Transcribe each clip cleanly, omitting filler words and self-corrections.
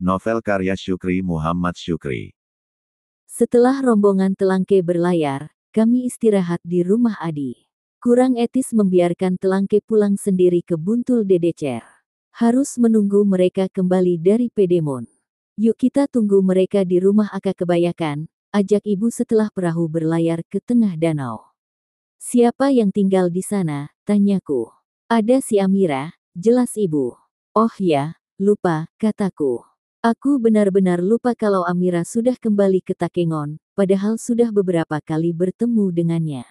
Novel karya Syukri Muhammad Syukri. Setelah rombongan Telangke berlayar, kami istirahat di rumah Adi. Kurang etis membiarkan Telangke pulang sendiri ke Buntul Dedecer. Harus menunggu mereka kembali dari Pedemon. Yuk kita tunggu mereka di rumah Aka Kebayakan, ajak ibu setelah perahu berlayar ke tengah danau. Siapa yang tinggal di sana, tanyaku. Ada si Amira, jelas ibu. Oh ya, lupa, kataku. Aku benar-benar lupa kalau Amira sudah kembali ke Takengon, padahal sudah beberapa kali bertemu dengannya.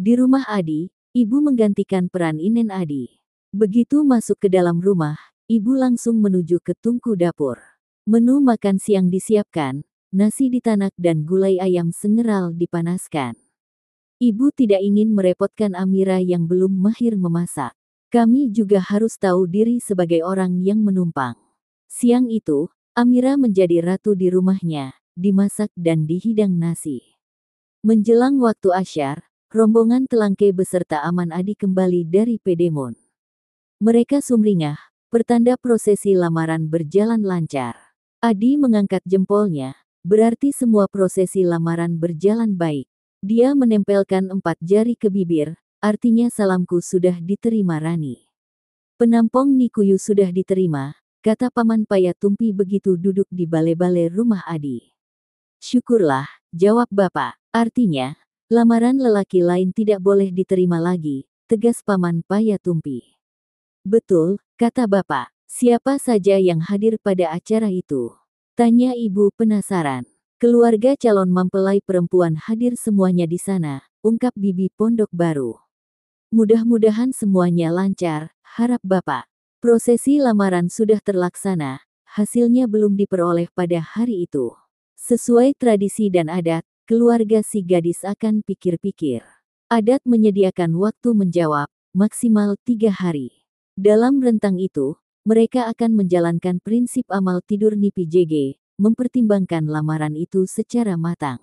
Di rumah Adi, ibu menggantikan peran Inen Adi. Begitu masuk ke dalam rumah, ibu langsung menuju ke tungku dapur. Menu makan siang disiapkan, nasi ditanak dan gulai ayam sengeral dipanaskan. Ibu tidak ingin merepotkan Amira yang belum mahir memasak. Kami juga harus tahu diri sebagai orang yang menumpang. Siang itu, Amira menjadi ratu di rumahnya, dimasak dan dihidang nasi. Menjelang waktu asyar, rombongan Telangke beserta Aman Adi kembali dari Pedemon. Mereka sumringah, pertanda prosesi lamaran berjalan lancar. Adi mengangkat jempolnya, berarti semua prosesi lamaran berjalan baik. Dia menempelkan 4 jari ke bibir, artinya salamku sudah diterima Rani. Penampong Nikuyu sudah diterima, kata Paman Payatumpi begitu duduk di bale-bale rumah Adi. Syukurlah, jawab Bapak. Artinya, lamaran lelaki lain tidak boleh diterima lagi, tegas Paman Payatumpi. Betul, kata Bapak. Siapa saja yang hadir pada acara itu? Tanya ibu penasaran. Keluarga calon mempelai perempuan hadir semuanya di sana, ungkap Bibi Pondok Baru. Mudah-mudahan semuanya lancar, harap Bapak. Prosesi lamaran sudah terlaksana, hasilnya belum diperoleh pada hari itu. Sesuai tradisi dan adat, keluarga si gadis akan pikir-pikir. Adat menyediakan waktu menjawab, maksimal 3 hari. Dalam rentang itu, mereka akan menjalankan prinsip amal tidur Nipi JG, mempertimbangkan lamaran itu secara matang.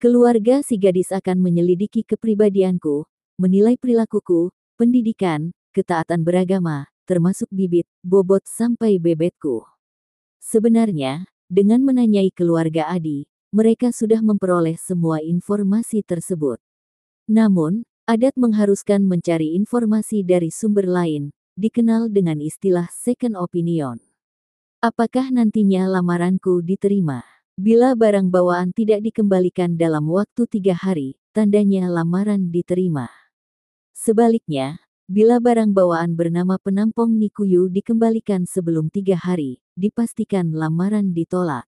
Keluarga si gadis akan menyelidiki kepribadianku, menilai perilakuku, pendidikan, ketaatan beragama, termasuk bibit, bobot sampai bebetku. Sebenarnya, dengan menanyai keluarga Adi, mereka sudah memperoleh semua informasi tersebut. Namun, adat mengharuskan mencari informasi dari sumber lain, dikenal dengan istilah second opinion. Apakah nantinya lamaranku diterima? Bila barang bawaan tidak dikembalikan dalam waktu 3 hari, tandanya lamaran diterima. Sebaliknya, bila barang bawaan bernama penampong Nikuyu dikembalikan sebelum 3 hari, dipastikan lamaran ditolak.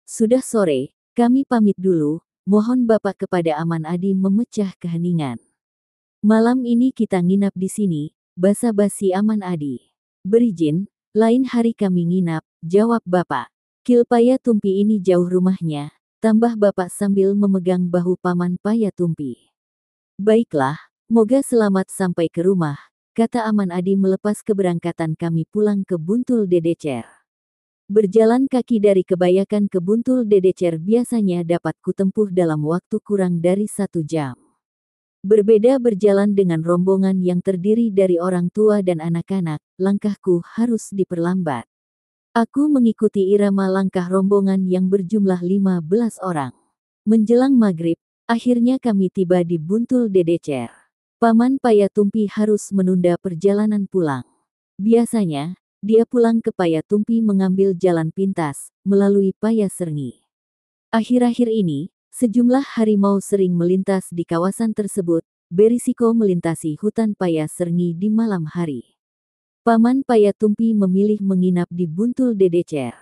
Sudah sore, kami pamit dulu, mohon Bapak kepada Aman Adi memecah keheningan. Malam ini kita nginap di sini, basa-basi Aman Adi. Berizin, lain hari kami nginap, jawab Bapak. Kilpayatumpi ini jauh rumahnya, tambah Bapak sambil memegang bahu Paman Payatumpi. Baiklah. Moga selamat sampai ke rumah, kata Aman Adi melepas keberangkatan kami pulang ke Buntul Dedecer. Berjalan kaki dari Kebayakan ke Buntul Dedecer biasanya dapat kutempuh dalam waktu kurang dari 1 jam. Berbeda berjalan dengan rombongan yang terdiri dari orang tua dan anak-anak, langkahku harus diperlambat. Aku mengikuti irama langkah rombongan yang berjumlah 15 orang. Menjelang maghrib, akhirnya kami tiba di Buntul Dedecer. Paman Payatumpi harus menunda perjalanan pulang. Biasanya, dia pulang ke Payatumpi mengambil jalan pintas, melalui Payaserngi. Akhir-akhir ini, sejumlah harimau sering melintas di kawasan tersebut, berisiko melintasi hutan Payaserngi di malam hari. Paman Payatumpi memilih menginap di Buntul Dedecer.